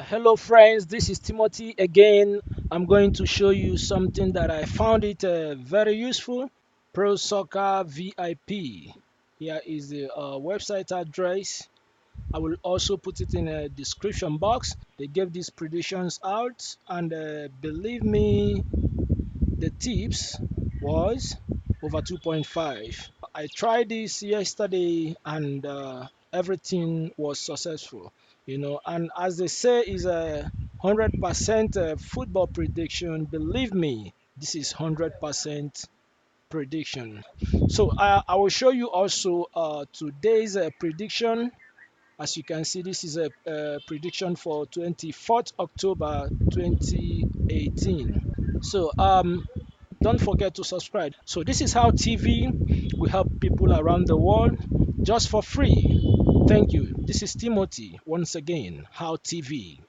Hello friends, this is Timothy again. I'm going to show you something that I found it very useful. Pro Soccer VIP. Here is the website address. I will also put it in a description box. They gave these predictions out, and believe me, the tips was over 2.5. I tried this yesterday, and everything was successful. And as they say, is a 100% football prediction. Believe me, this is 100% prediction. So I will show you also today's prediction. As you can see, this is a prediction for 24th October 2018. So don't forget to subscribe. So this is how TV will help people around the world just for free. Thank you. This is Timothy once again. How TV.